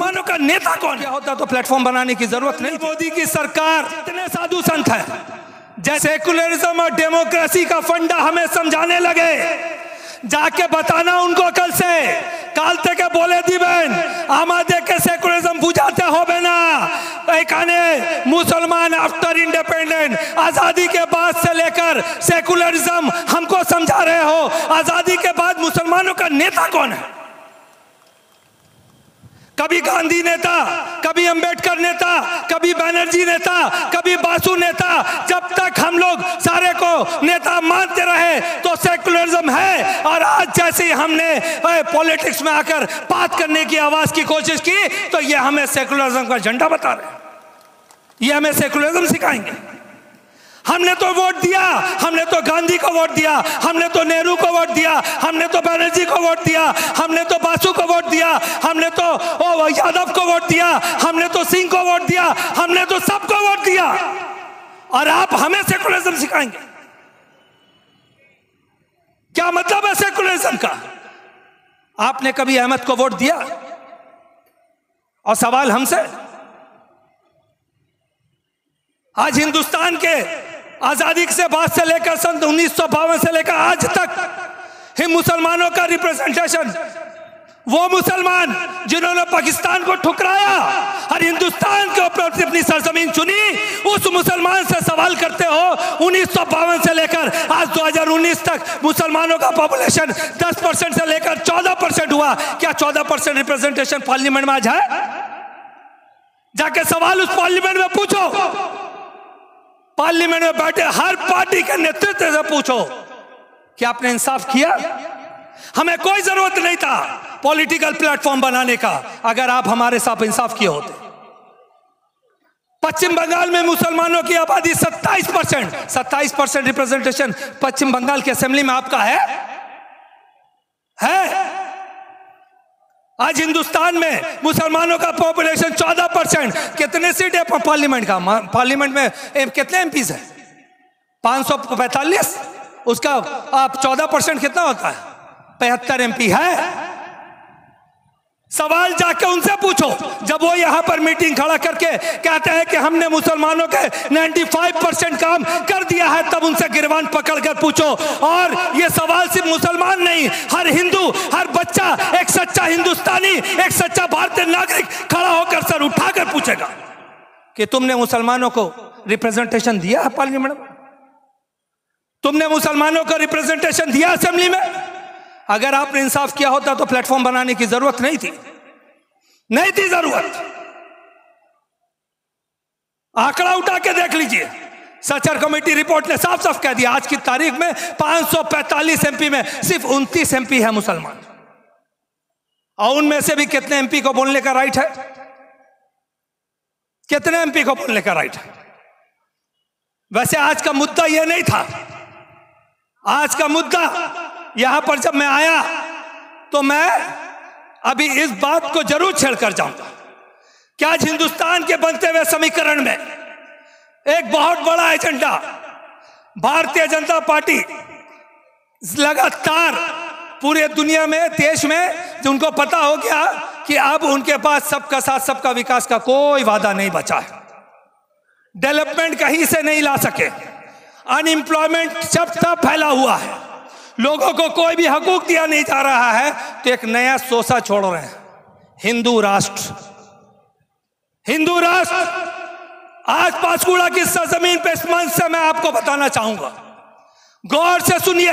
मुसलमानों का नेता कौन क्या होता तो प्लेटफॉर्म बनाने की जरूरत नहीं। मोदी की सरकार जितने साधु संत है, जैसे सेकुलरिज्म और डेमोक्रेसी का फंडा हमें समझाने लगे, जाके बताना उनको कल से काल तक बोले दिबेन आमादे के सेकुलरिज्म बुझाते हो बेना एखाने मुसलमान आफ्टर इंडिपेंडेंट आजादी के बाद से लेकर सेकुलरिज्म हमको समझा रहे हो। आजादी के बाद मुसलमानों का नेता कौन है? कभी गांधी नेता, कभी अंबेडकर नेता, कभी बैनर्जी नेता, कभी बासु नेता। जब तक हम लोग सारे को नेता मानते रहे तो सेकुलरिज्म है। और आज जैसे ही हमने पॉलिटिक्स में आकर बात करने की आवाज की कोशिश की तो ये हमें सेकुलरिज्म का झंडा बता रहे हैं, ये हमें सेकुलरिज्म सिखाएंगे। हमने तो वोट दिया, हमने तो गांधी को वोट दिया, हमने तो नेहरू को वोट दिया, हमने तो बनर्जी को वोट दिया, हमने तो बासु को वोट दिया, हमने तो यादव को वोट दिया, हमने तो सिंह को वोट दिया, हमने तो सबको वोट दिया। और आप हमें सेकुलरिज्म सिखाएंगे? क्या मतलब है सेकुलरिज्म का? आपने कभी अहमद को वोट दिया? और सवाल हमसे, आज हिंदुस्तान के आजादी से बाद से लेकर सन 1952 से लेकर आज तक ही मुसलमानों का रिप्रेजेंटेशन, वो मुसलमान जिन्होंने पाकिस्तान को ठुकराया और हिंदुस्तान के ऊपर अपनी सरजमीन चुनी, उस मुसलमान से सवाल करते हो 1952 से लेकर आज 2019 तक मुसलमानों का पॉपुलेशन 10% से लेकर 14% हुआ। क्या 14% रिप्रेजेंटेशन पार्लियामेंट में आज है? जाके सवाल उस पार्लियामेंट में पूछो, पार्लियामेंट में बैठे हर पार्टी के नेतृत्व से पूछो कि आपने इंसाफ किया? हमें कोई जरूरत नहीं था पॉलिटिकल प्लेटफॉर्म बनाने का अगर आप हमारे साथ इंसाफ किए होते। पश्चिम बंगाल में मुसलमानों की आबादी 27% रिप्रेजेंटेशन पश्चिम बंगाल की असेंबली में आपका है? आज हिंदुस्तान में मुसलमानों का पॉपुलेशन 14%। कितने सीट है पार्लियामेंट का? पार्लियामेंट में कितने एमपीज है? 545। उसका आप 14% कितना होता है? 75 एमपी है। सवाल जाके उनसे पूछो, जब वो यहां पर मीटिंग खड़ा करके कहते हैं कि हमने मुसलमानों के 95% काम कर दिया है, तब उनसे गिरबान पकड़कर पूछो। और ये सवाल सिर्फ मुसलमान नहीं, हर हिंदू, हर बच्चा, एक सच्चा हिंदुस्तानी, एक सच्चा भारतीय नागरिक खड़ा होकर सर उठाकर पूछेगा कि तुमने मुसलमानों को रिप्रेजेंटेशन दिया है पार्लियामेंट में? तुमने मुसलमानों को रिप्रेजेंटेशन दिया असेंबली में? अगर आपने इंसाफ किया होता तो प्लेटफॉर्म बनाने की जरूरत नहीं थी जरूरत। आंकड़ा उठा के देख लीजिए, सचर कमेटी रिपोर्ट ने साफ साफ कह दिया आज की तारीख में 545 एमपी में सिर्फ 29 एमपी है मुसलमान। और उनमें से भी कितने एमपी को बोलने का राइट है? कितने एमपी को बोलने का राइट है? वैसे आज का मुद्दा यह नहीं था। आज का मुद्दा यहां पर जब मैं आया तो मैं अभी इस बात को जरूर छेड़कर जाऊंगा कि आज हिंदुस्तान के बनते हुए समीकरण में एक बहुत बड़ा एजेंडा भारतीय जनता पार्टी लगातार पूरे दुनिया में, देश में, उनको पता हो गया कि अब उनके पास सबका साथ सबका विकास का कोई वादा नहीं बचा है। डेवलपमेंट कहीं से नहीं ला सके, अनएम्प्लॉयमेंट सब फैला हुआ है, लोगों को कोई भी हकूक दिया नहीं जा रहा है। तो एक नया सोचा छोड़ रहे हैं, हिंदू राष्ट्र। हिंदू राष्ट्र आज पांचकुड़ा की सरजमीन पे इस मंच से मैं आपको बताना चाहूंगा, गौर से सुनिए।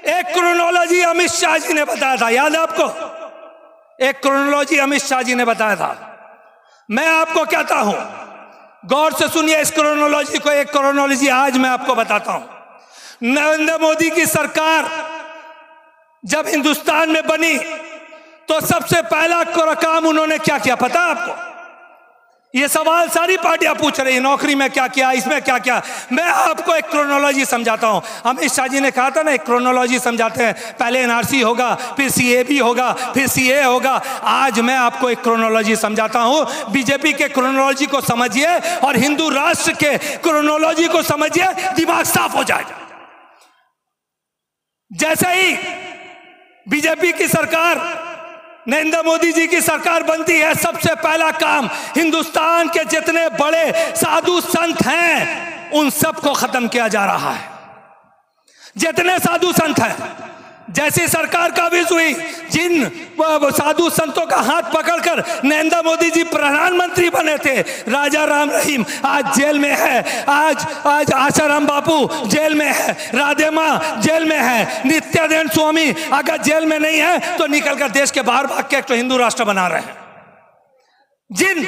एक क्रोनोलॉजी अमित शाह जी ने बताया था, याद है आपको? एक क्रोनोलॉजी अमित शाह जी ने बताया था। मैं आपको कहता हूं, गौर से सुनिए इस क्रोनोलॉजी को। एक क्रोनोलॉजी आज मैं आपको बताता हूं। नरेंद्र मोदी की सरकार जब हिंदुस्तान में बनी तो सबसे पहला काम उन्होंने क्या किया पता है आपको? ये सवाल सारी पार्टियां पूछ रही है, नौकरी में क्या किया, इसमें क्या किया। मैं आपको एक क्रोनोलॉजी समझाता हूं। अमित शाह जी ने कहा था ना, एक क्रोनोलॉजी समझाते हैं, पहले एनआरसी होगा, फिर सीएबी होगा, फिर सीए होगा। आज मैं आपको एक क्रोनोलॉजी समझाता हूं। बीजेपी के क्रोनोलॉजी को समझिए और हिंदू राष्ट्र के क्रोनोलॉजी को समझिए, दिमाग साफ हो जाएगा। जैसे ही बीजेपी की सरकार नरेंद्र मोदी जी की सरकार बनती है, सबसे पहला काम हिंदुस्तान के जितने बड़े साधु संत हैं उन सबको खत्म किया जा रहा है। जितने साधु संत हैं, जैसी सरकार काबिज हुई, जिन साधु संतों का हाथ पकड़कर नरेंद्र मोदी जी प्रधानमंत्री बने थे, राजा राम रहीम आज जेल में है, आज आशाराम बापू जेल में है, राधे माँ जेल में है, नित्यानंद स्वामी अगर जेल में नहीं है तो निकलकर देश के बाहर भाग के एक तो हिंदू राष्ट्र बना रहे हैं। जिन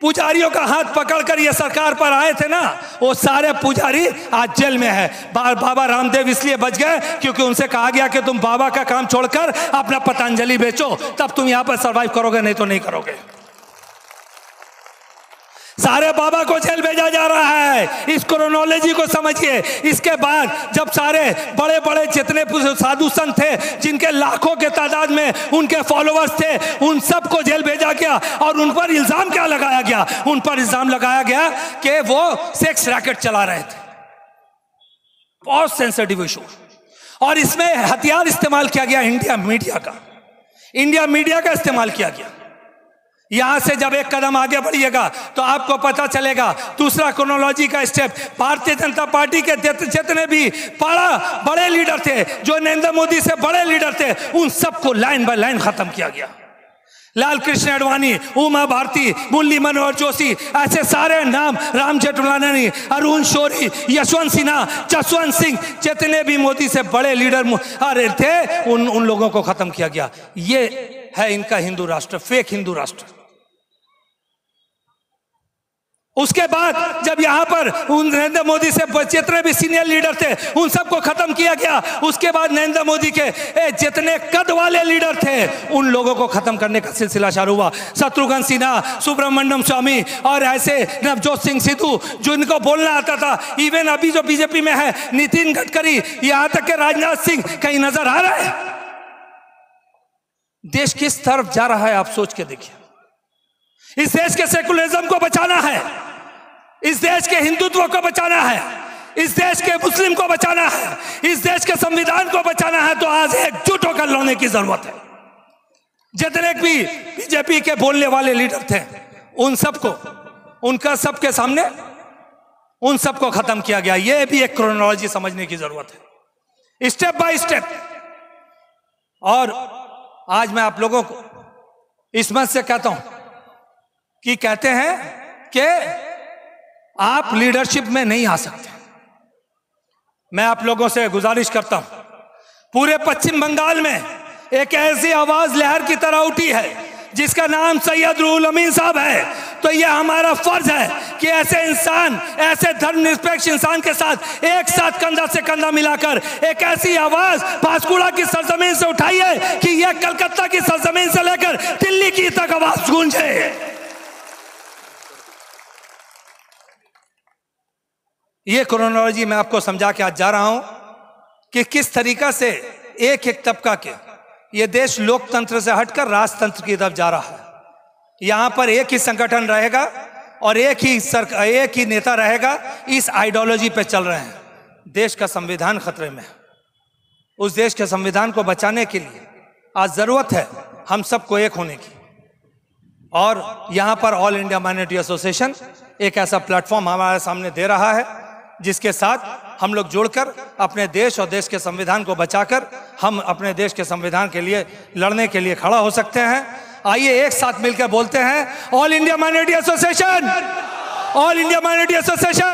पुजारियों का हाथ पकड़कर ये सरकार पर आए थे ना, वो सारे पुजारी आज जेल में है। बाबा रामदेव इसलिए बच गए क्योंकि उनसे कहा गया कि तुम बाबा का काम छोड़कर अपना पतंजलि बेचो, तब तुम यहां पर सरवाइव करोगे, नहीं तो नहीं करोगे। सारे बाबा को जेल भेजा जा रहा है। इस क्रोनोलॉजी को समझिए। इसके बाद जब सारे बड़े बड़े जितने साधु संत थे, जिनके लाखों के तादाद में उनके फॉलोअर्स थे, उन सबको जेल भेजा गया। और उन पर इल्जाम क्या लगाया गया? उन पर इल्जाम लगाया गया कि वो सेक्स रैकेट चला रहे थे। बहुत सेंसिटिव इशू। और इसमें हथियार इस्तेमाल किया गया इंडिया मीडिया का इस्तेमाल किया गया। यहां से जब एक कदम आगे बढ़िएगा तो आपको पता चलेगा दूसरा क्रोनोलॉजी का स्टेप। भारतीय जनता पार्टी के जितने भी बड़े लीडर थे, जो नरेंद्र मोदी से बड़े लीडर थे, उन सबको लाइन बाय लाइन खत्म किया गया। लाल कृष्ण आडवाणी, उमा भारती, मुरली मनोहर जोशी, ऐसे सारे नाम, राम जेठमलानी, अरुण शौरी, यशवंत सिन्हा, जसवंत सिंह, जितने भी मोदी से बड़े लीडर थे, उन लोगों को खत्म किया गया। ये है इनका हिंदू राष्ट्र, फेक हिंदू राष्ट्र। उसके बाद जब यहां पर नरेंद्र मोदी से जितने भी सीनियर लीडर थे, उन सबको खत्म किया गया। उसके बाद नरेंद्र मोदी के जितने कद वाले लीडर थे, उन लोगों को खत्म करने का सिलसिला शुरू हुआ। शत्रुघ्न सिन्हा, सुब्रमण्यम स्वामी और ऐसे नवजोत सिंह सिद्धू, जिनको बोलना आता था। इवन अभी जो बीजेपी में है, नितिन गडकरी, यहां तक के राजनाथ सिंह, कहीं नजर आ रहा है? देश किस तरफ जा रहा है आप सोच के देखिए। इस देश के सेकुलरिज्म को बचाना है, इस देश के हिंदुत्व को बचाना है, इस देश के मुस्लिम को बचाना है, इस देश के संविधान को बचाना है, तो आज एकजुट होकर लड़ने की जरूरत है। जितने भी बीजेपी के बोलने वाले लीडर थे, उन सबको, उनका सबके सामने उन सबको खत्म किया गया। यह भी एक क्रोनोलॉजी समझने की जरूरत है, स्टेप बाय स्टेप। और आज मैं आप लोगों को इस मत से कहता हूं कि कहते हैं कि आप लीडरशिप में नहीं आ सकते। मैं आप लोगों से गुजारिश करता हूं, पूरे पश्चिम बंगाल में एक ऐसी आवाज लहर की तरह उठी है जिसका नाम सैयद रूहुल अमीन साहब है। तो यह हमारा फर्ज है कि ऐसे इंसान, ऐसे धर्मनिरपेक्ष इंसान के साथ एक साथ कंधा से कंधा मिलाकर एक ऐसी आवाज पांचकुड़ा की सरजमीन से उठाइए कि यह कलकत्ता की सरजमीन से लेकर दिल्ली की तक आवाज गूंजे। ये क्रोनोलॉजी मैं आपको समझा के आज जा रहा हूं कि किस तरीका से एक एक तबका के ये देश लोकतंत्र से हटकर राजतंत्र की तरफ जा रहा है। यहां पर एक ही संगठन रहेगा और एक ही नेता रहेगा। इस आइडियोलॉजी पे चल रहे हैं। देश का संविधान खतरे में है। उस देश के संविधान को बचाने के लिए आज जरूरत है हम सबको एक होने की। और यहां पर ऑल इंडिया माइनॉरिटी एसोसिएशन एक ऐसा प्लेटफॉर्म हमारे सामने दे रहा है जिसके साथ हम लोग जुड़कर अपने देश और देश के संविधान को बचाकर हम अपने देश के संविधान के लिए लड़ने के लिए खड़ा हो सकते हैं। आइए एक साथ मिलकर बोलते हैं, all India minority association, all India minority association.